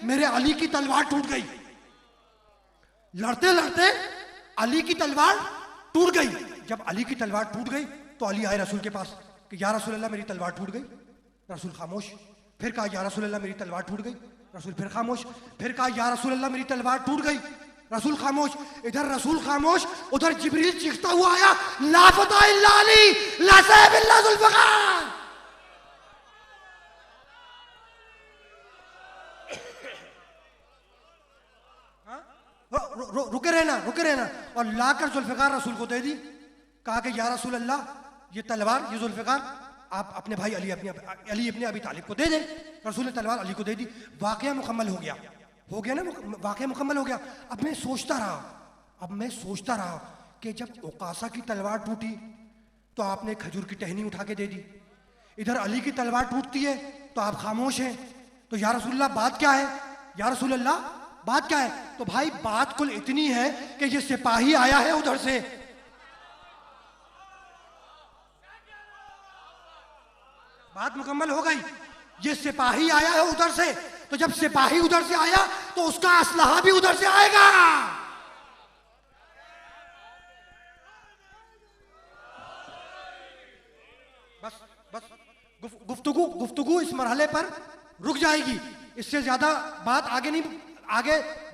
मेरे अली की तलवार टूट गई। लड़ते लड़ते अली की तलवार टूट गई। जब अली की तलवार टूट गई तो अली आए रसूल के पास कि या रसूल अल्लाह मेरी तलवार टूट गई। रसूल खामोश। फिर कहा या रसूल अल्लाह मेरी तलवार टूट गई। रसूल फिर खामोश। फिर कहा या रसूल अल्लाह मेरी तलवार टूट गई। रसूल खामोश। इधर रसूल खामोश, उधर जिब्रील चीखता हुआ आया, ला फता इल्ला अली, ला सैफ इल्ला जुल्फकार। रुके रहना और लाकर जुल्फिकार रसूल को दे दी। कहा कि या रसूल अल्लाह ये तलवार, ये जुल्फिकार आप अपने भाई अली अपने अबी तालिब को दे दें। रसूल ने तलवार अली को दे दी। वाकया मुकम्मल हो गया ना, वाकया मुकम्मल हो गया। अब मैं सोचता रहा कि जब उकासा की तलवार टूटी तो आपने खजूर की टहनी उठा के दे दी, इधर अली की तलवार टूटती है तो आप खामोश हैं। तो या रसूलल्लाह बात क्या है? या रसूल अल्लाह बात क्या है? तो भाई बात कुल इतनी है कि ये सिपाही आया है उधर से। बात मुकम्मल हो गई। ये सिपाही आया है उधर से, तो जब सिपाही उधर से आया तो उसका असलहा भी उधर से आएगा। बस गुफ्तगू इस मरहले पर रुक जाएगी। इससे ज्यादा बात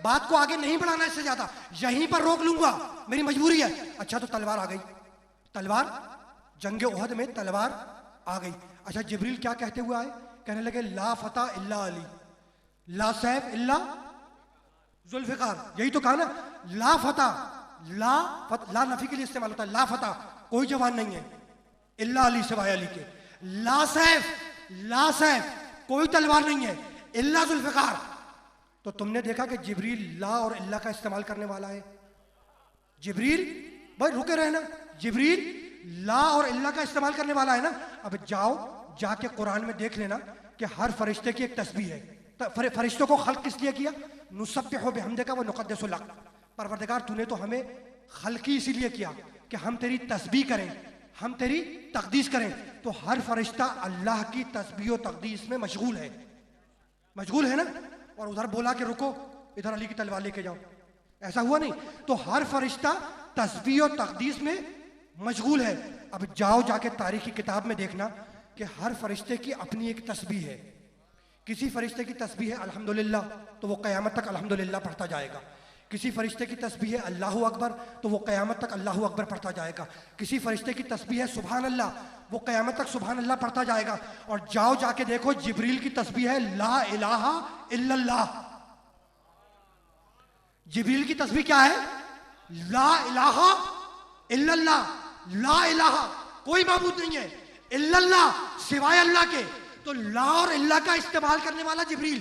बात को आगे नहीं बढ़ाना। इससे ज्यादा यहीं पर रोक लूंगा, मेरी मजबूरी है। अच्छा तो तलवार आ गई, तलवार जंगे उहद में तलवार आ गई। अच्छा जिब्रील क्या कहते हुए आए? कहने लगे ला फता इल्ला अली, ला सैफ इल्ला जुल्फिकार। यही तो कहा ना, ला नफी के लिए इस्तेमाल होता है। ला फता कोई जवान नहीं है इल्ला अली सिवाय अली के। ला सैफ कोई तलवार नहीं है इल्ला जुल्फिकार। तो तुमने देखा कि जिब्रील ला और इल्ला का इस्तेमाल करने वाला है। जिब्रील, भाई रुके रहना, जिब्रील ला और इल्ला का इस्तेमाल करने वाला है ना। अब जाके कुरान में देख लेना कि हर फरिश्ते की एक तस्बीह है। फरिश्तों को खल्क किस लिए किया? नुसब्बिहु बिहम्दिका व नुक़द्दिसु लक। परवरदिगार तूने तो हमें खल्क ही इसीलिए किया कि हम तेरी तस्बीह करें, हम तेरी तकदीस करें। तो हर फरिश्ता अल्लाह की तस्बीह और तकदीस में मशगूल है ना। और उधर बोला कि रुको, इधर अली की तलवार लेके जाओ, ऐसा हुआ नहीं। तो हर फरिश्ता तस्बीह और तकदीस में मशगूल है। अब जाके तारीख की किताब में देखना कि हर फरिश्ते की अपनी एक तस्बीह है। किसी फरिश्ते की तस्बीह है अल्हम्दुलिल्लाह, तो वो क़यामत तक अल्हम्दुलिल्लाह पढ़ता जाएगा। किसी फरिश्ते की तस्बीह है अल्लाहु अकबर, तो वो क़यामत तक अल्लाहु अकबर पढ़ता जाएगा। किसी फरिश्ते की तस्बीह है सुभान अल्लाह, वो क़यामत तक सुभान अल्लाह पढ़ता जाएगा। और जाके देखो जिब्रील की तस्बीह है ला इलाहा इल्लल्लाह। जिब्रील की तस्बीह क्या है? ला इलाहा इल्लल्लाह। ला इलाहा कोई माबूद नहीं है इल्लल्लाह सिवाय अल्लाह के। तो ला और इल्ला का इस्तेमाल करने वाला जिब्रील,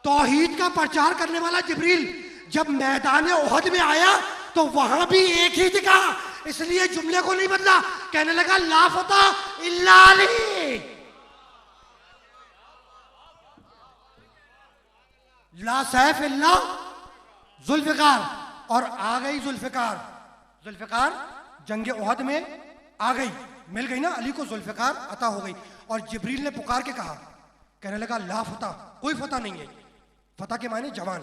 तौहीद का प्रचार करने वाला जिब्रील जब मैदान उहद में आया तो वहां भी एक ही दिखा, इसलिए जुमले को नहीं बदला। कहने लगा ला फता इल्ला अली, ला सैफ इल्ला जुल्फिकार। और आ गई जुल्फिकार जंगे उहद में आ गई, मिल गई ना अली को, जुल्फिकार अता हो गई। और जिब्रील ने पुकार के कहा, कहने लगा ला फता, कोई फता नहीं है। फता के माने जवान,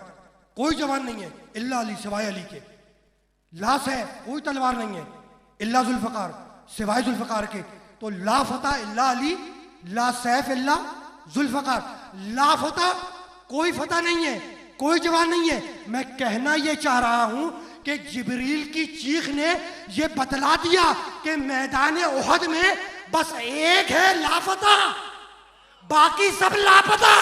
कोई जवान नहीं है इल्ला अली सिवाय अली के। ला सैफ कोई तलवार नहीं है इल्ला जुल्फिकार सिवाय जुल्फिकार के। तो ला फता इल्ला अली, ला सैफ इल्ला जुल्फिकार। ला फता कोई फता नहीं है, कोई जवान नहीं है। मैं कहना यह चाह रहा हूं कि जिब्रील की चीख ने यह बतला दिया कि मैदान उहद में बस एक है लापता, बाकी सब लापता।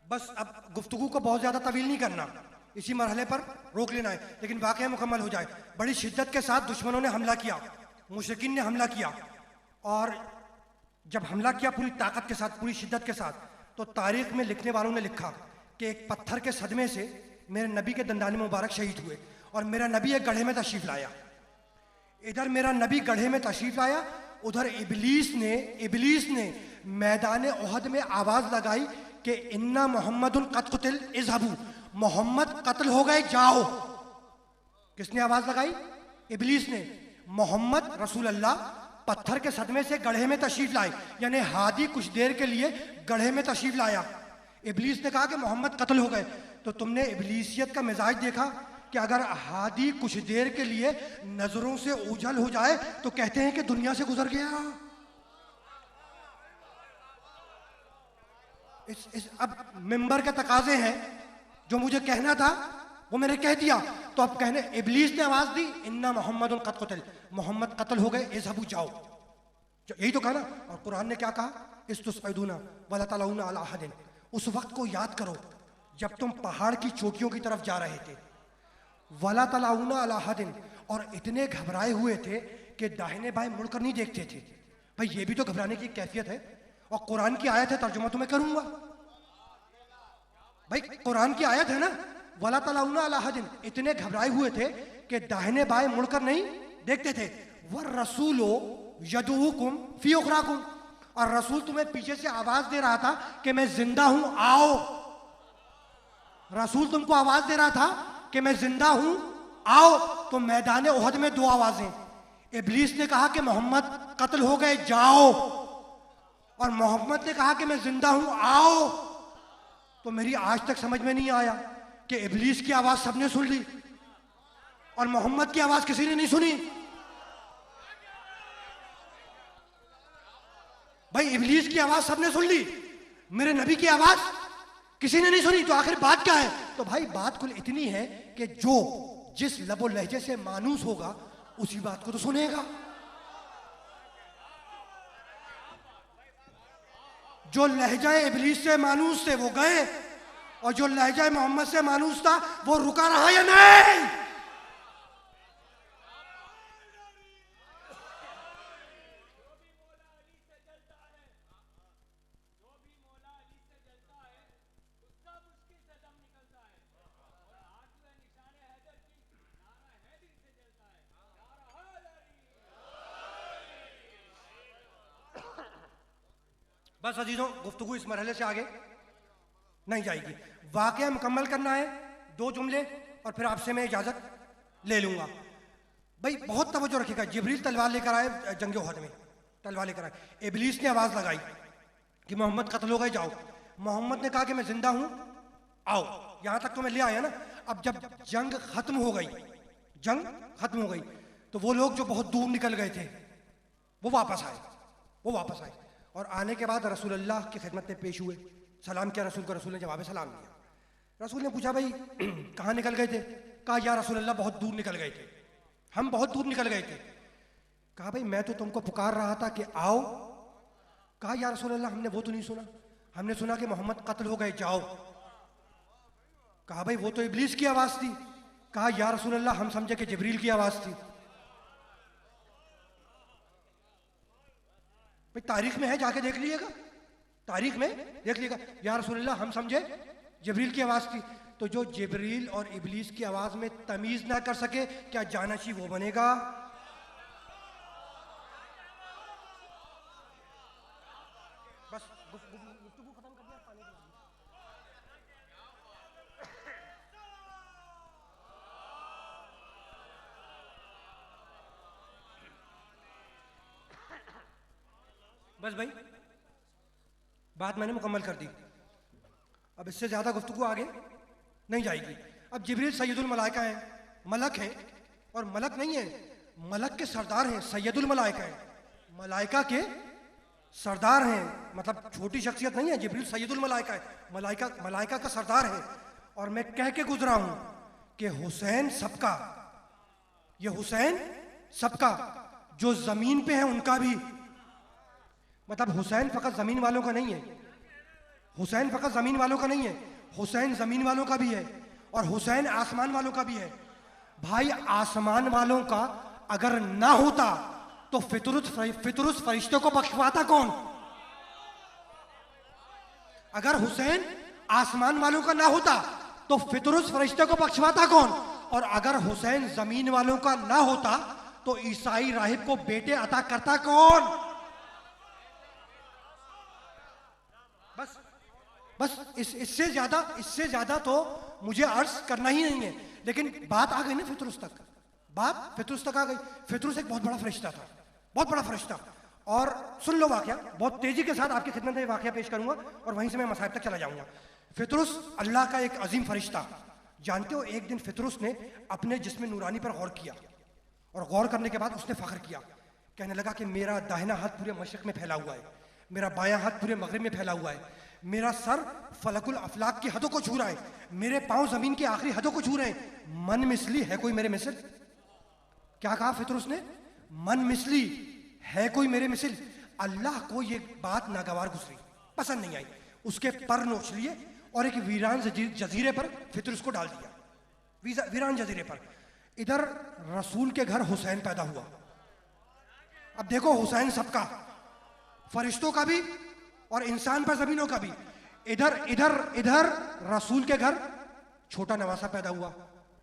बस अब गुफ्तगू को बहुत ज्यादा तवील नहीं करना, इसी मरहले पर रोक लेना है, लेकिन वाकया मुकम्मल हो जाए। बड़ी शिद्दत के साथ दुश्मनों ने हमला किया, मुशरिकीन ने हमला किया। और जब हमला किया पूरी ताकत के साथ, पूरी शिद्दत के साथ, तो तारीख में लिखने वालों ने लिखा कि एक पत्थर के सदमे से मेरे नबी के दंदाने मुबारक शहीद हुए और मेरा नबी एक गड्ढे में तशरीफ लाया। इधर मेरा नबी गड्ढे में तशरीफ लाया, उधर इबलीस ने मैदान उहद में आवाज लगाई कि इन्ना मोहम्मदुन कद कुतिल इज़हबू, मोहम्मद कत्ल हो गए जाओ। किसने आवाज लगाई? इबलीस ने। मोहम्मद रसूल अल्लाह पत्थर के सदमे से गड्ढे में तशरीफ लाए, यानी हादी कुछ देर के लिए गड्ढे में तशरीफ लाया। इबलीस ने कहा कि मोहम्मद कत्ल हो गए। तो तुमने इबलीसियत का मिजाज देखा कि अगर हादी कुछ देर के लिए नजरों से ओझल हो जाए तो कहते हैं कि दुनिया से गुजर गया। अब मिंबर के तकाजे हैं, जो मुझे कहना था वो मैंने कह दिया। तो अब कहने इबलीस ने आवाज दी इन्ना मोहम्मद कद कुतिल, मोहम्मद कत्ल हो गए, इज़हबू जाओ। यही तो कहा ना। और कुरान ने क्या कहा? इस्तुस्ईदूना वला तलऊना अला अहदिन। उस वक्त को याद करो जब तुम पहाड़ की चोटियों की तरफ जा रहे थे। वला तलऊना अला अहदिन, और इतने घबराए हुए थे कि दाहिने बाएं मुड़कर नहीं देखते थे। भाई ये भी तो घबराने की कैफियत है। और कुरान की आयत है, तर्जुमा तो मैं करूंगा। भाई कुरान की आयत है ना, वला तलऊना अला अहदिन, इतने घबराए हुए थे कि दाहिने बाएं मुड़कर नहीं देखते थे। वर रसूलो यदूकुम फी उखराकुम, और रसूल तुम्हें पीछे से आवाज दे रहा था कि मैं जिंदा हूं, आओ। रसूल तुमको आवाज दे रहा था कि मैं जिंदा हूं, आओ। तो मैदान उहद में दो आवाजें। इबलीस ने कहा कि मोहम्मद कत्ल हो गए, जाओ। और मोहम्मद ने कहा कि मैं जिंदा हूं, आओ। तो मेरी आज तक समझ में नहीं आया कि इबलीस की आवाज सबने सुन ली और मोहम्मद की आवाज किसी ने नहीं सुनी। भाई इबलीस की आवाज सबने सुन ली, मेरे नबी की आवाज किसी ने नहीं सुनी। तो आखिर बात क्या है? तो भाई बात कुल इतनी है कि जो जिस लबो लहजे से मानूस होगा उसी बात को तो सुनेगा। जो लहजा इबलीस से मानूस थे वो गए, और जो लहजा मोहम्मद से मानूस था वो रुका रहा या नहीं? बस अजीजों, गुफ्तगू इस मरहले से आगे नहीं जाएगी। वाकया मुकम्मल करना है, दो जुमले, और फिर आपसे मैं इजाजत ले लूंगा। भाई बहुत तवज्जो रखिएगा। जिब्रील तलवार लेकर आए जंगे उहद में, तलवार लेकर आए। इबलीस ने आवाज लगाई कि मोहम्मद कत्ल हो गए, जाओ। मोहम्मद ने कहा कि मैं जिंदा हूं, आओ। यहां तक तो मैं ले आया ना। अब जब जंग खत्म हो गई, जंग खत्म हो गई, तो वो लोग जो बहुत दूर निकल गए थे वो वापस आए। और आने के बाद रसूल अल्लाह की खिदमत में पेश हुए, सलाम किया रसूल को। रसूल ने जवाब सलाम दिया। रसूल ने पूछा भाई कहाँ निकल गए थे? कहा या रसूल अल्लाह बहुत दूर निकल गए थे, हम बहुत दूर निकल गए थे। कहा भाई मैं तो तुमको पुकार रहा था कि आओ। कहा या रसूल अल्लाह हमने वो तो नहीं सुना, हमने सुना कि मोहम्मद कत्ल हो गए, जाओ। कहा भाई वो तो इबलीस की आवाज थी। कहा या रसूल अल्लाह हम समझे कि जिब्रील की आवाज थी। भाई तारीख में है, जाके देख लीजिएगा, तारीख में देख लीजिएगा। या रसूल अल्लाह हम समझे जिब्रील की आवाज थी। तो जो जिब्रील और इबलीस की आवाज में तमीज ना कर सके, क्या जानशी वो बनेगा? बस गुफ्तगू खत्म कर दिया, पानी पिला दिया। बस भाई बात मैंने मुकम्मल कर दी। अब इससे ज्यादा गुफ्तगू आगे नहीं जाएगी। अब जिब्रील सैयदुल मलाइका हैं, मलक हैं, और मलक नहीं है, मलक के सरदार हैं, सैयदुल मलाइका हैं, मलाइका के सरदार हैं। मतलब छोटी शख्सियत नहीं है, जिब्रील सैयदुल मलाइका है, मलाइका का सरदार है। और मैं कह के गुजरा हूं कि हुसैन सबका, ये हुसैन सबका, जो जमीन पे है उनका भी। मतलब हुसैन फकत जमीन वालों का नहीं है, हुसैन फकत जमीन वालों का नहीं है, हुसैन जमीन वालों का भी है, और हुसैन आसमान वालों का भी है। भाई आसमान वालों का अगर ना होता तो फितरुस फरिश्तों को बख्शवाता कौन? अगर हुसैन आसमान वालों का ना होता तो फितरुस फरिश्ते को बख्शवाता कौन? और अगर हुसैन जमीन वालों का ना होता तो ईसाई राहिब को बेटे अता करता कौन? बस बस इससे ज्यादा तो मुझे अर्ज करना ही नहीं है। लेकिन बात आ गई ना फितरुस तक, बात फितरुस तक आ गई। फितरुस एक बहुत बड़ा फरिश्ता था, बहुत बड़ा फरिश्ता। और सुन लो वाकया, बहुत तेजी के साथ आपकी खिदमत में वाकया पेश करूंगा और वहीं से मैं मसाइब तक चला जाऊंगा। फितरुस अल्लाह का एक अजीम फरिश्ता। जानते हो, एक दिन फितरुस ने अपने जिस्म नूरानी पर गौर किया और गौर करने के बाद उसने फख्र किया। कहने लगा कि मेरा दाहिना हाथ पूरे मशरिक में फैला हुआ है, मेरा बायां हाथ पूरे मगरिब में फैला हुआ है, मेरा सर फलकुल अफलाक की हदों को छू रहा है, मेरे पांव जमीन की आखिरी हदों को छू रहे हैं। मन मिसली है कोई मेरे मिसल? क्या कहा फितरुस ने? मन मिसली है कोई मेरे मिसल? अल्लाह को ये बात नागवार गुजरी, पसंद नहीं आई। उसके पर नोच लिए और एक वीरान जजीरे पर फितरुस को डाल दिया, वीरान जजीरे पर। इधर रसूल के घर हुसैन पैदा हुआ। अब देखो, हुसैन सबका, फरिश्तों का भी और इंसान पर जमीनों का भी। इधर इधर इधर रसूल के घर छोटा नवासा पैदा हुआ,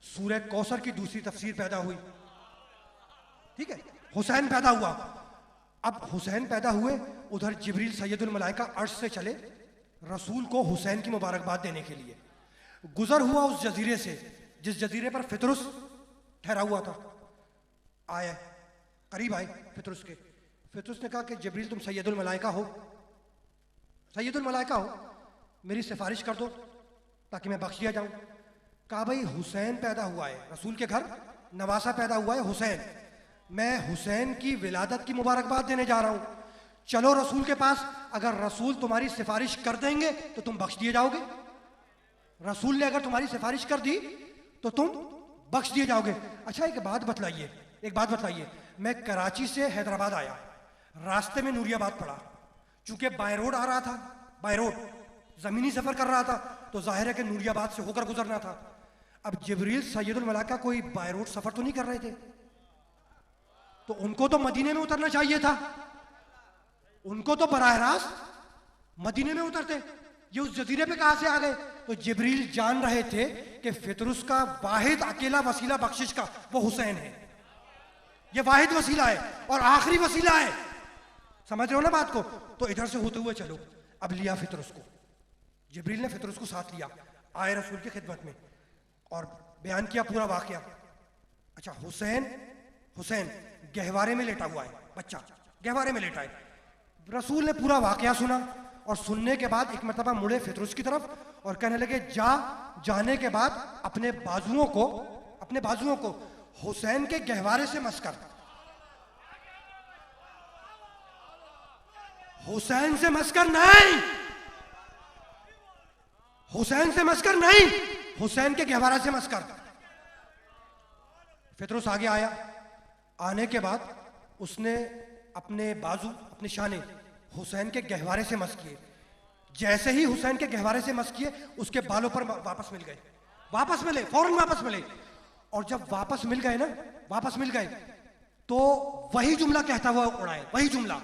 सूरह कौसर की दूसरी तफसीर पैदा हुई, ठीक है, हुसैन पैदा हुआ। अब हुसैन पैदा हुए, उधर जिब्रील सैयदुल मलाइका अर्श से चले रसूल को हुसैन की मुबारकबाद देने के लिए। गुजर हुआ उस जजीरे से जिस जजीरे पर फितरुस ठहरा हुआ था। आए, करीब आए फितरुस के। फितरुस ने कहा कि जिब्रील तुम सैयदुल मलाइका हो, सैयदुल मलाइका हो, मेरी सिफारिश कर दो ताकि मैं बख्श दिया जाऊं। कहा भाई हुसैन पैदा हुआ है, रसूल के घर नवासा पैदा हुआ है हुसैन, मैं हुसैन की विलादत की मुबारकबाद देने जा रहा हूं, चलो रसूल के पास, अगर रसूल तुम्हारी सिफारिश कर देंगे तो तुम बख्श दिए जाओगे। रसूल ने अगर तुम्हारी सिफारिश कर दी तो तुम बख्श दिए जाओगे। अच्छा एक बात बतलाइए, मैं कराची से हैदराबाद आया, रास्ते में नूरियाबाद पड़ा, चूंकि बाय रोड आ रहा था, बाय रोड जमीनी सफर कर रहा था, तो जाहिर है कि नूरियाबाद से होकर गुजरना था। अब जिब्रील सैयदुल मलाइका कोई बाय रोड सफर तो नहीं कर रहे थे, तो उनको तो मदीने में उतरना चाहिए था, उनको तो बराह रास्त मदीने में उतरते। ये उस जजीरे पे कहां से आ गए? तो जिब्रील जान रहे थे कि फितरुस का वाहिद अकेला वसीला बख्शिश का वो हुसैन है, ये वाहिद वसीला है और आखिरी वसीला है। समझ रहे हो ना बात को? तो इधर से होते हुए चलो। अब लिया फितरुस को, जिब्रील ने फितरुस को साथ लिया, आए रसूल की खिदमत में और बयान किया पूरा वाकया। अच्छा, हुसैन गहवारे में लेटा हुआ है, बच्चा गहवारे में लेटा है। रसूल ने पूरा वाकया सुना और सुनने के बाद एक मरतबा मुड़े फितरुस की तरफ और कहने लगे, जाने के बाद अपने बाजुओं को हुसैन के गहवारे से मस कर, हुसैन से मस्कर नहीं, हुसैन से मस्कर नहीं, हुसैन के गहवारा से मस्कर। फितरुस आगे आया, आने के बाद उसने अपने बाजू, अपने शाने हुसैन के गहवारे से मस किए। जैसे ही हुसैन के गहवारे से मस किए, उसके बालों पर वापस मिल गए, फौरन वापस मिले। और जब वापस मिल गए तो वही जुमला कहता हुआ उड़ाए, वही जुमला।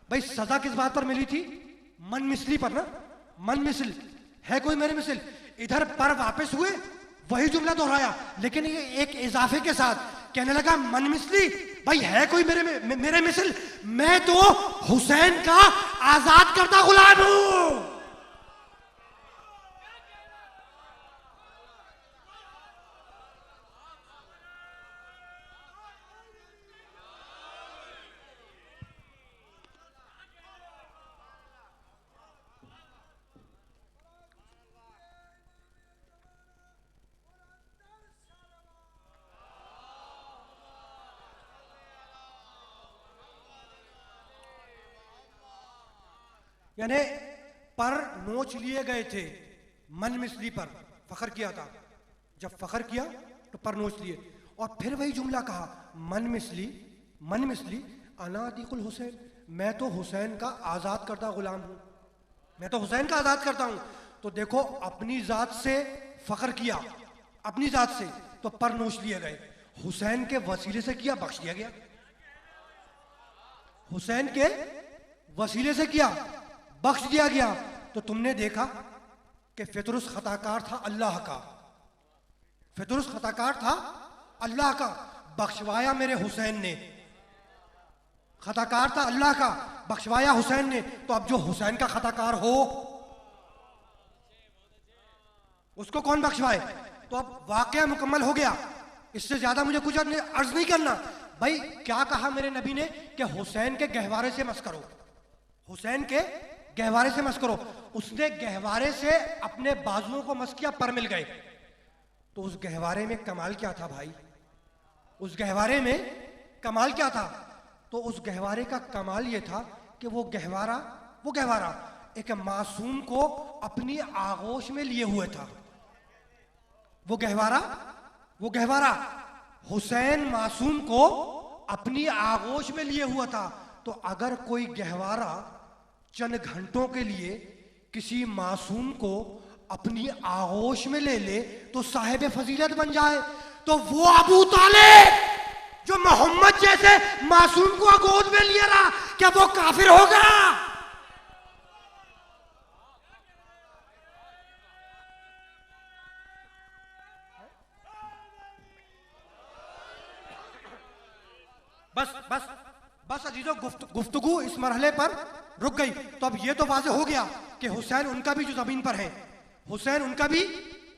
भाई सजा किस बात पर मिली थी? मन मिसली पर ना, मन मिसल है कोई मेरे मिसल। इधर पर वापस हुए, वही जुमला दोहराया, लेकिन ये एक इजाफे के साथ। कहने लगा मन मिसली, भाई है कोई मेरे मिसल? मैं तो हुसैन का आजाद करता गुलाम हूं। यानी पर नोच लिए गए थे, मन मिसली पर फखर किया था। जब फखर किया तो पर नोच लिए और फिर वही जुमला कहा, मन मिसली अनातिकुल हुसैन, मैं तो हुसैन का आजाद करता गुलाम हूं, मैं तो हुसैन का आजाद करता हूं। तो देखो, अपनी जात से फखर किया, अपनी जात से, तो पर नोच लिए गए। हुसैन के वसीले से किया, बख्श दिया गया। हुसैन के वसीले से किया, बख्श दिया गया। तो तुमने देखा कि फितरुस खताकार था अल्लाह का, फितरुस खताकार था अल्लाह का, बख्शवाया मेरे हुसैन ने। खताकार था अल्लाह का, बख्शवाया हुसैन ने। तो अब जो हुसैन का खताकार हो उसको कौन बख्शवाए? तो अब वाकया मुकम्मल हो गया, इससे ज्यादा मुझे कुछ अर्ज नहीं करना। भाई क्या कहा मेरे नबी ने कि हुसैन के गहवारे से मस करो, हुसैन के गहवारे से मस करो। उसने गहवारे से अपने बाजुओं को मस किया, पर मिल गए। तो उस गहवारे में कमाल क्या था भाई? उस गहवारे में कमाल क्या था? तो उस गहवारे का कमाल ये था कि वो गहवारा एक मासूम को अपनी आगोश में लिए हुए था। वो गहवारा हुसैन मासूम को अपनी आगोश में लिए हुआ था। तो अगर कोई गहवारा चंद घंटों के लिए किसी मासूम को अपनी आगोश में ले ले तो साहिब फजीलत बन जाए, तो वो अबू तालिब जो मोहम्मद जैसे मासूम को गोद में लिए रहा, क्या वो काफिर होगा? बस बस बस अजीजों, गुफ्तगू इस मरहले पर रुक गई। तो अब ये तो वाज़ेह हो गया कि हुसैन उनका भी जो जमीन पर है, हुसैन उनका भी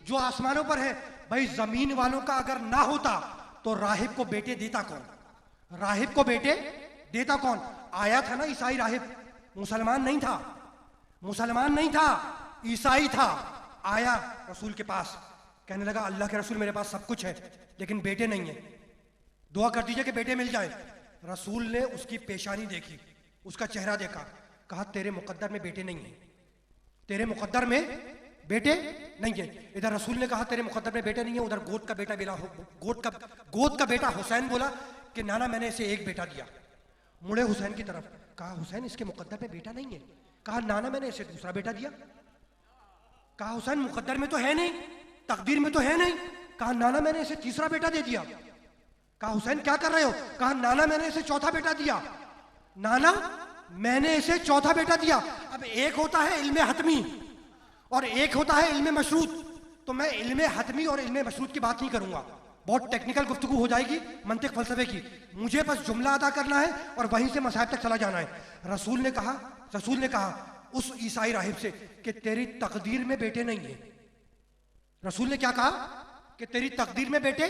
जो आसमानों पर है। भाई जमीन वालों का अगर ना होता तो राहिब को बेटे देता कौन? राहिब को बेटे देता कौन? आया था ना ईसाई राहिब, मुसलमान नहीं था, मुसलमान नहीं था, ईसाई था। आया रसूल के पास, कहने लगा अल्लाह के रसूल मेरे पास सब कुछ है लेकिन बेटे नहीं है, दुआ कर दीजिए कि बेटे मिल जाए। रसूल ने उसकी पेशानी देखी, उसका चेहरा देखा, कहा तेरे मुकद्दर में बेटे नहीं है, तेरे मुकद्दर में बेटे नहीं है। इधर रसूल ने कहा तेरे मुकद्दर में बेटे नहीं है, उधर गोद का बेटा हुसैन बोला कि नाना मैंने इसे एक बेटा दिया। मुड़े हुसैन की तरफ, कहा हुसैन इसके मुकद्दर में बेटा नहीं है। कहा नाना मैंने इसे दूसरा बेटा दिया। कहा हुसैन मुकद्दर में तो है नहीं, तकदीर में तो है नहीं। कहा नाना मैंने इसे तीसरा बेटा दे दिया। कहा हुसैन क्या कर रहे हो? कहा नाना मैंने इसे चौथा बेटा दिया, नाना मैंने इसे चौथा बेटा दिया। अब एक होता है इल्मे हतमी और एक होता है इल्मे मशरूत। तो मैं इल्मे हतमी और इल्मे मशरूत की बात नहीं करूंगा, बहुत टेक्निकल गुफ्तगू हो जाएगी मंतिक फलसफे की। मुझे बस जुमला अदा करना है और वहीं से मसाइब तक चला जाना है। रसूल ने कहा उस ईसाई राहिब से कि तेरी तकदीर में बेटे नहीं है। रसूल ने क्या कहा कि तेरी तकदीर में बेटे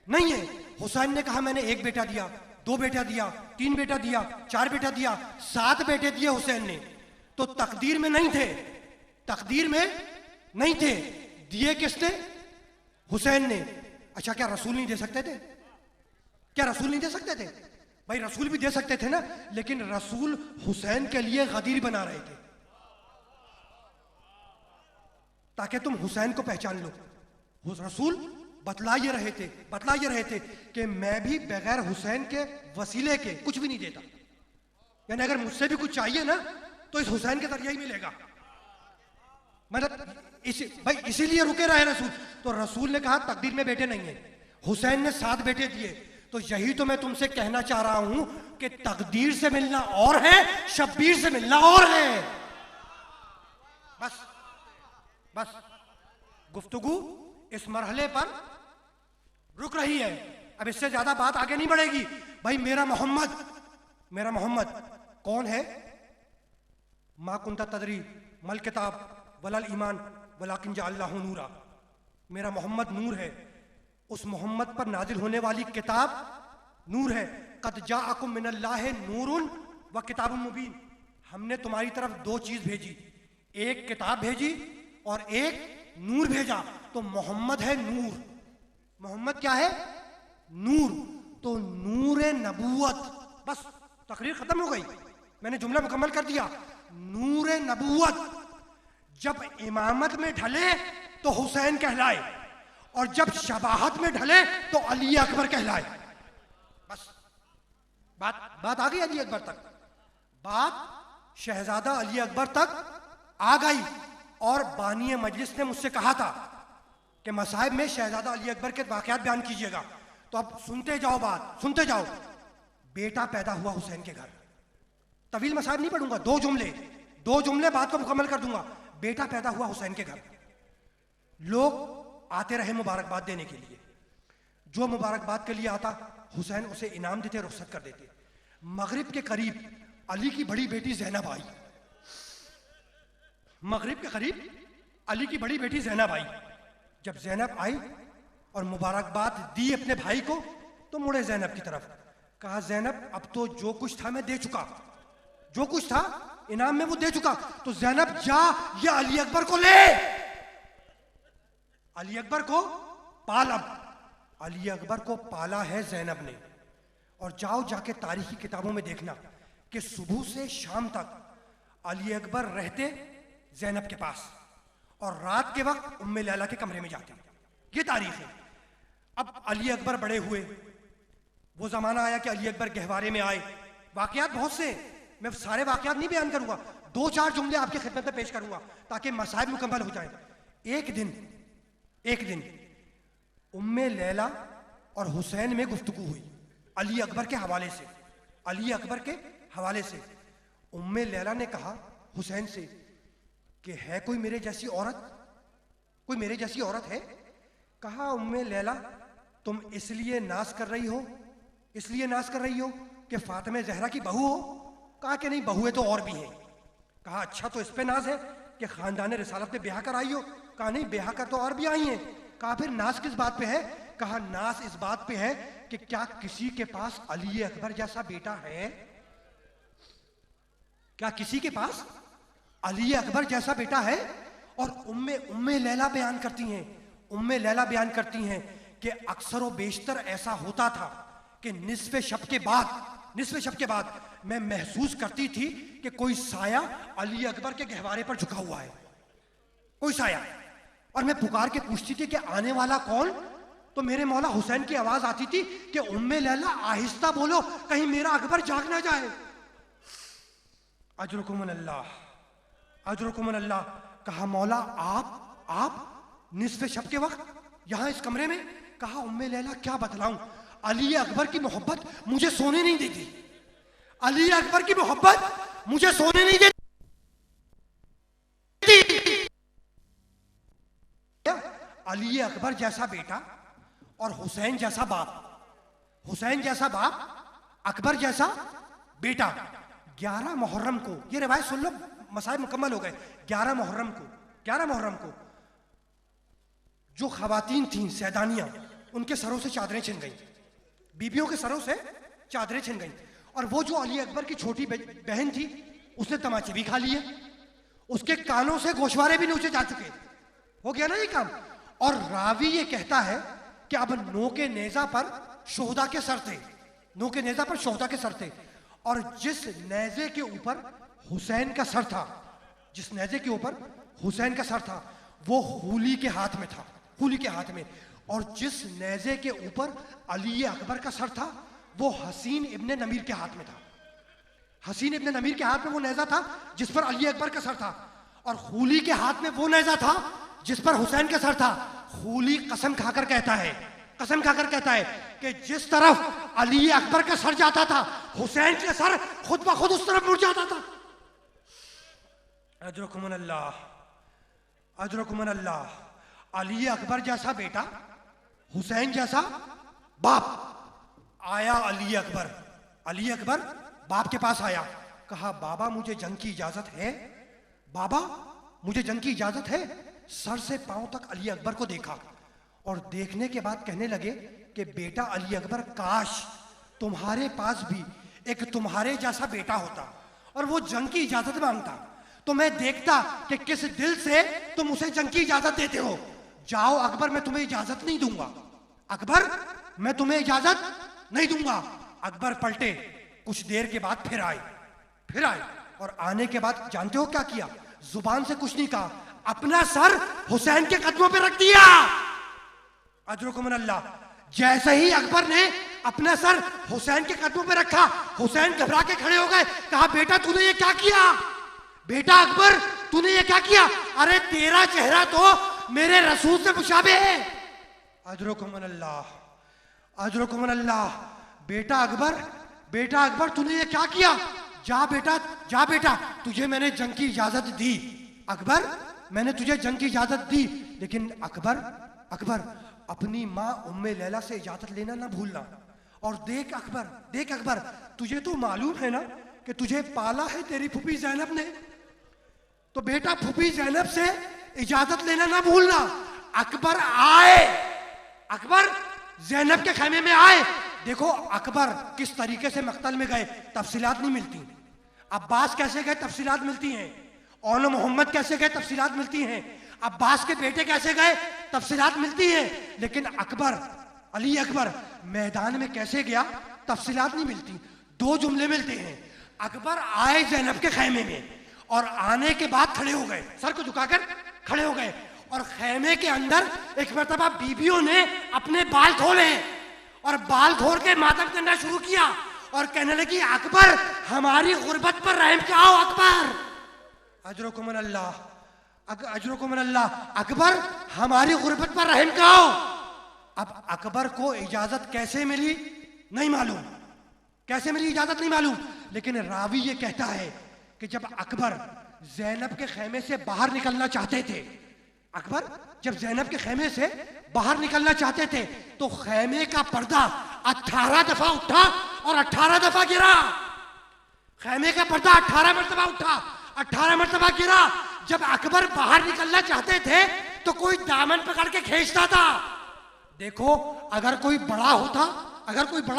नहीं है। हुसैन ने कहा मैंने एक बेटा दिया, दो बेटा दिया, तीन बेटा दिया, चार बेटा दिया, 7 बेटे दिए हुसैन ने। तो तकदीर में नहीं थे, तकदीर में नहीं थे, दिए किसने? हुसैन ने। अच्छा क्या रसूल नहीं दे सकते थे? क्या रसूल नहीं दे सकते थे? भाई रसूल भी दे सकते थे ना, लेकिन रसूल हुसैन के लिए गदीर बना रहे थे ताकि तुम हुसैन को पहचान लो। रसूल बतला ये रहे थे कि मैं भी बगैर हुसैन के वसीले के कुछ भी नहीं देता। यानी अगर मुझसे भी कुछ चाहिए ना तो इस हुसैन के जरिए ही मिलेगा। मतलब इसीलिए रुके रहे रसूल। तो रसूल ने कहा तकदीर में बेटे नहीं है, हुसैन ने 7 बेटे दिए। तो यही तो मैं तुमसे कहना चाह रहा हूं कि तकदीर से मिलना और है, शब्बीर से मिलना और है। बस गुफ्तगू इस मरहले पर रुक रही है, अब इससे ज्यादा बात आगे नहीं बढ़ेगी। भाई मेरा मोहम्मद कौन है? मा कुंता तदरी मल किताब वलल ईमान वलाकिन जअल्नाहु नूरा। मेरा मोहम्मद नूर है, उस मोहम्मद पर नाजिल होने वाली किताब नूर है। कद जाअकुम मिनल्लाहि नूरुन व किताबुम मुबीन। हमने तुम्हारी तरफ 2 चीज भेजी, एक किताब भेजी और एक नूर भेजा। तो मोहम्मद है नूर। मोहम्मद क्या है? नूर। तो नूर नबूवत। बस तकरीर खत्म हो गई, मैंने जुमला मुकम्मल कर दिया। नूर नबूवत जब इमामत में ढले तो हुसैन कहलाए और जब शबाहत में ढले तो अली अकबर कहलाए। बस बात आ गई अली अकबर तक, बात शहजादा अली अकबर तक आ गई। और बानी मजलिस ने मुझसे कहा था कि मसाहिब में शहजादा अली अकबर के वाकयात बयान कीजिएगा। तो अब सुनते जाओ। बेटा पैदा हुआ हुसैन के घर। तवील मसाहिब नहीं पढ़ूंगा, 2 जुमले बात को मुकम्मल कर दूंगा। बेटा पैदा हुआ हुसैन के घर। लोग आते रहे मुबारकबाद देने के लिए। जो मुबारकबाद के लिए आता हुसैन उसे इनाम देते, रुखसत कर देते। मगरिब के करीब अली की बड़ी बेटी ज़ैनब आई। मगरिब के करीब अली की बड़ी बेटी ज़ैनब आई। जब ज़ैनब आई और मुबारकबाद दी अपने भाई को, तो मुड़े ज़ैनब की तरफ, कहा ज़ैनब अब तो जो कुछ था मैं दे चुका, जो कुछ था इनाम में वो दे चुका, तो ज़ैनब जा या अली अकबर को ले, अली अकबर को पाल। अब अली अकबर को पाला है ज़ैनब ने। और जाओ जाके तारीखी किताबों में देखना कि सुबह से शाम तक अली अकबर रहते ज़ैनब के पास और रात के वक्त उम्मे लैला के कमरे में जाते। ये तारीख है। अब अली अकबर बड़े हुए, वो जमाना आया कि अली अकबर गहवारे में आए। वाकयात बहुत से, मैं सारे वाकयात नहीं बयान करूंगा, 2-4 जुमले आपकी खिदमत में पेश करूंगा ताकि मसाइब मुकम्मल हो जाए। एक दिन उम्मे लैला और हुसैन में गुफ्तगू हुई अली अकबर के हवाले से। अली अकबर के हवाले से उम्मे लैला ने कहा हुसैन से कि है कोई मेरे जैसी औरत, कोई मेरे जैसी औरत है? कहा उम्मे लैला तुम इसलिए नाज कर रही हो, इसलिए नाज कर रही हो कि फातिमा ज़हरा की बहू हो? कहा कि नहीं, बहुएं तो और भी हैं। कहा अच्छा तो इस पे नाज है कि खानदान रिसालत में ब्याह कर आई हो? कहा नहीं, ब्याह कर तो और भी आई हैं। कहा फिर नाज किस बात पे है? कहा नाज इस बात पे है कि क्या किसी के पास अली अकबर जैसा बेटा है? क्या किसी के पास अली अकबर जैसा बेटा है? और उम्मे लैला बयान करती हैं, उम्मे लैला बयान करती हैं कि अक्सर व बेशतर ऐसा होता था कि निस्फ़े शब के बाद मैं महसूस करती थी कि कोई साया अली अकबर के गहवारे पर झुका हुआ है, कोई साया। और मैं पुकार के पूछती थी कि आने वाला कौन? तो मेरे मौला हुसैन की आवाज आती थी कि उम्मे लैला आहिस्ता बोलो, कहीं मेरा अकबर जाग ना जाए। अजरुकुमुन अल्लाह, अजरुकुमुन अल्लाह। कहा मौला आप निस्फ़े शब के वक्त यहां इस कमरे में? कहा उम्मे लैला क्या बतलाऊं, अली अकबर की मोहब्बत मुझे सोने नहीं देती, अली अकबर की मोहब्बत मुझे सोने नहीं देती। अली अकबर जैसा बेटा और हुसैन जैसा बाप, हुसैन जैसा बाप, अकबर जैसा बेटा। 11 मुहर्रम को, ये रिवायत सुन लो, मसाइब मुकम्मल हो गए। 11 मुहर्रम को जो खवातीन थीं सैदानियां, उनके सरों से चादरें छिन गई, बीबियों के सरों से चादरें छिन गई। और वो जो अली अकबर की छोटी बहन थी उसने तमाचे भी खा लिए, उसके कानों से गोशवारे भी नीचे जा चुके, हो गया ना ये काम। और रावी ये कहता है कि अब नो के नेजा पर शोहदा के सर थे, नो के नेजा पर शोहदा के सर थे। और जिस नेजे के ऊपर हुसैन का सर था, जिस नेजे के ऊपर हुसैन का सर था वो हुली के हाथ में था, हुली के हाथ में। और जिस नेजे के ऊपर अली अकबर का सर था वो हसीन इब्ने नमीर के हाथ में था, हसीन इब्ने नमीर के हाथ में वो नेजा था जिस पर अली अकबर का सर था। और हुली के हाथ में वो नेजा था जिस पर हुसैन का सर था। हुली कसम खाकर कहता है, कसम खाकर कहता है कि जिस तरफ अली अकबर का सर जाता था हुसैन का सर खुद ब खुद उस तरफ मुड़ जाता था। अजरुकुमुन अल्लाह, अजरुकुमुन अल्लाह। अली अकबर जैसा बेटा, हुसैन जैसा बाप। आया अली अकबर, अली अकबर बाप के पास आया, कहा बाबा मुझे जंग की इजाजत है, बाबा मुझे जंग की इजाजत है। सर से पांव तक अली अकबर को देखा और देखने के बाद कहने लगे कि बेटा अली अकबर, काश तुम्हारे पास भी एक तुम्हारे जैसा बेटा होता और वो जंग की इजाजत मांगता, तो मैं देखता कि किस दिल से तुम उसे जंग की इजाजत देते हो। जाओ अकबर, मैं तुम्हें इजाजत नहीं दूंगा, अकबर मैं तुम्हें इजाजत नहीं दूंगा। अकबर पलटे, कुछ देर के बाद फिर आए और आने के बाद जानते हो क्या किया? जुबान से कुछ नहीं कहा, अपना सर हुसैन के कदमों पे रख दिया। अजरुकुमुन अल्लाह। जैसे ही अकबर ने अपना सर हुसैन के कदमों पे रखा, हुसैन घबरा के खड़े हो गए। कहा बेटा तूने ये क्या किया, बेटा अकबर तूने ये क्या किया? अरे तेरा चेहरा तो मेरे रसूल से मुशाबे है। अजरुकुमुन अल्लाह, अजरुकुमुन अल्लाह। बेटा अकबर तूने ये क्या किया? जा बेटा तुझे मैंने जंग की इजाजत दी। अकबर मैंने तुझे जंग की इजाजत दी, लेकिन अकबर अकबर अपनी माँ उम्मे लैला से इजाजत लेना ना भूलना। और देख अकबर, तुझे तो मालूम है ना कि तुझे पाला है तेरी फूफी ज़ैनब ने, तो बेटा फूफी ज़ैनब से इजाजत लेना ना भूलना। अकबर आए, अकबर ज़ैनब के खैमे में आए। देखो अकबर किस तरीके से मक्तल में गए तफसीलात नहीं मिलती, अब्बास कैसे गए तफसीलात मिलती हैं, औनो मोहम्मद कैसे गए तफसीलात मिलती हैं, अब्बास के बेटे कैसे गए तफसीलात मिलती हैं, लेकिन अकबर अली अकबर मैदान में कैसे गया तफसीलात नहीं मिलती। दो जुमले मिलते हैं, अकबर आए ज़ैनब के खैमे में और आने के बाद खड़े हो गए, सर को झुकाकर खड़े हो गए, और खैमे के अंदर एक मरतबा बीबियों ने अपने बाल खोले और बाल खोल के मातम करना शुरू किया और कहने लगी अकबर हमारी गुर्बत पर रहम आओ, अकबर अजरुकुम अल्लाह, अजरुकुम अल्लाह, अकबर हमारी गुर्बत पर रहम आओ। अब अकबर को इजाजत कैसे मिली नहीं मालूम, कैसे मिली इजाजत नहीं मालूम, लेकिन रावी ये कहता है कि जब अकबर ज़ैनब के खैमे से बाहर निकलना चाहते थे, अकबर जब ज़ैनब के खैमे से बाहर निकलना चाहते थे तो खैमे का पर्दा 18 दफा उठा और 18 दफा गिरा। खैमे का पर्दा 18 मरतबा उठा, 18 मरतबा गिरा। जब अकबर बाहर निकलना चाहते थे तो कोई दामन पकड़ के खींचता था। देखो अगर कोई बड़ा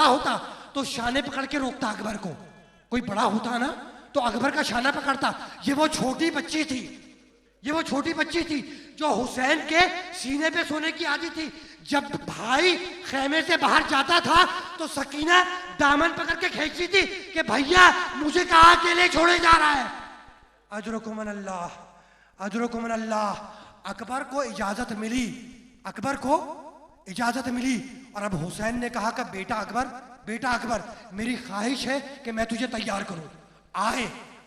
होता तो शाने पकड़ के रोकता अकबर को, कोई बड़ा होता ना तो अकबर का शाना पकड़ता। ये वो छोटी बच्ची थी जो हुसैन के सीने पे सोने की आदत थी। जब भाई खैमे से बाहर जाता था तो सकीना दामन पकड़ के खींचती थी कि भैया मुझे कहाँ अकेले छोड़े जा रहा है। अजरुकुम अल्लाह, अजरुकुम अल्लाह। अकबर को इजाजत मिली और अब हुसैन ने कहा कि बेटा अकबर मेरी ख्वाहिश है कि मैं तुझे तैयार करूं।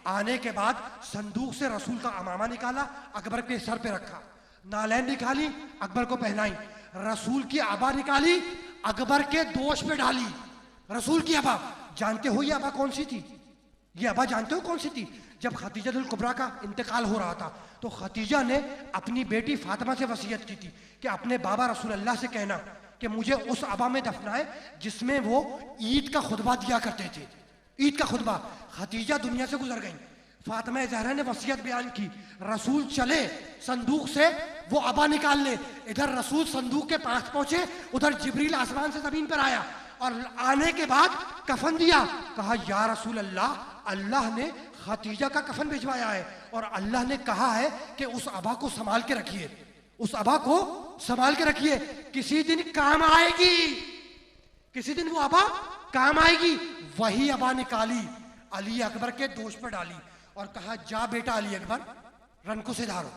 आने के बाद संदूक से रसूल का अमामा निकाला, अकबर के सर पे रखा, नालैन निकाली, अकबर को पहनाई, रसूल की आबा निकाली, अकबर के दोष पे डाली। रसूल की आबा जानते हो ये आबा कौन सी थी? ये आबा जानते हो कौन सी थी? जब खतीजतुल कुबरा का इंतकाल हो रहा था तो खतीजा ने अपनी बेटी फातिमा से वसीयत की थी कि अपने बाबा रसूल अल्लाह से कहना कि मुझे उस आबा में दफनाए जिसमें वो ईद का खुतबा दिया करते थे। ईद का खुतबा। खतीजा दुनिया से गुजर गई, फातिमा ज़हरा ने वसीयत बयान की, रसूल चले संदूक से वो आबा निकालने। इधर रसूल संदूक के पास पहुंचे, उधर जिब्रील आसमान से जमीन पर आया और आने के बाद कफन दिया। कहा या रसूल अल्लाह, अल्लाह ने खतीजा का कफन भिजवाया है और अल्लाह ने कहा है कि उस आबा को संभाल के रखिए, उस आबा को संभाल के रखिए, किसी दिन काम आएगी, किसी दिन वो आबा काम आएगी। वही आबा निकाली, अली अकबर के दोष पर डाली और कहा जा बेटा अली अकबर रन को सिधारो।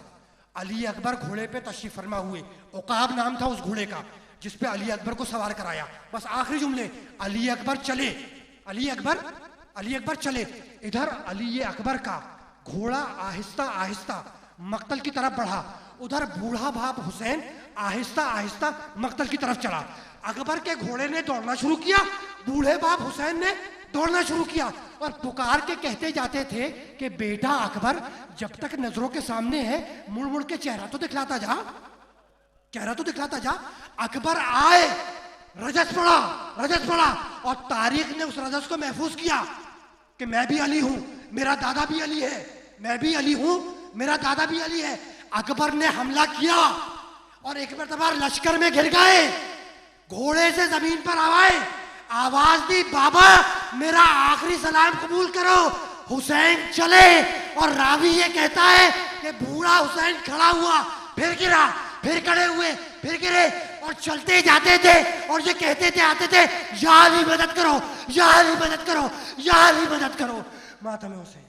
अली अकबर घोड़े पे तशरीफ फरमा हुए, उकाब नाम था उस घोड़े का जिस पे अली अकबर को सवार कराया। बस आखिरी जुमले, अली अकबर चले, अली अकबर चले। इधर अली अकबर का घोड़ा आहिस्ता आहिस्ता मक्तल की तरफ बढ़ा, उधर बूढ़ा बाप हुसैन आहिस्ता आहिस्ता मक्तल की तरफ चला। अकबर के घोड़े ने दौड़ना शुरू किया, बूढ़े बाप हुसैन ने दौड़ना शुरू किया और पुकार के कहते जाते थे कि बेटा अकबर जब तक नजरों के सामने है मुड़ मुड़ के चेहरा तो दिखलाता जा, चेहरा तो दिखलाता जा। अकबर आए, रजस पड़ा और तारीख ने उस रजस को महफूज किया कि मैं भी अली हूं, मेरा दादा भी अली है, मैं भी अली हूं, मेरा दादा भी अली है। अकबर ने हमला किया और एक मरतबा लश्कर में घिर गए, घोड़े से जमीन पर आवाज दी बाबा मेरा आखिरी सलाम कबूल करो। हुसैन चले और रावी ये कहता है कि बूढ़ा हुसैन खड़ा हुआ, फिर गिरा, फिर खड़े हुए, फिर गिरे और चलते जाते थे और ये कहते थे आते थे या अली मदद करो, या अली मदद करो, या अली मदद करो। मातम हुसैन,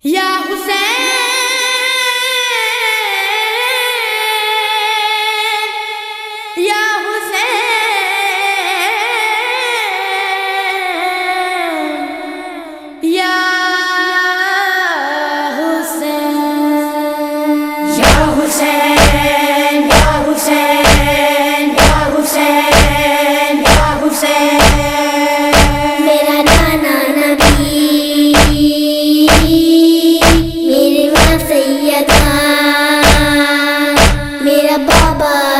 या हुसैन, या हुसैन, या हुसैन, या हुसैन, या हुसैन, या हुसैन, या हुसैन। मेरा नाना नबी मेरे ya baba.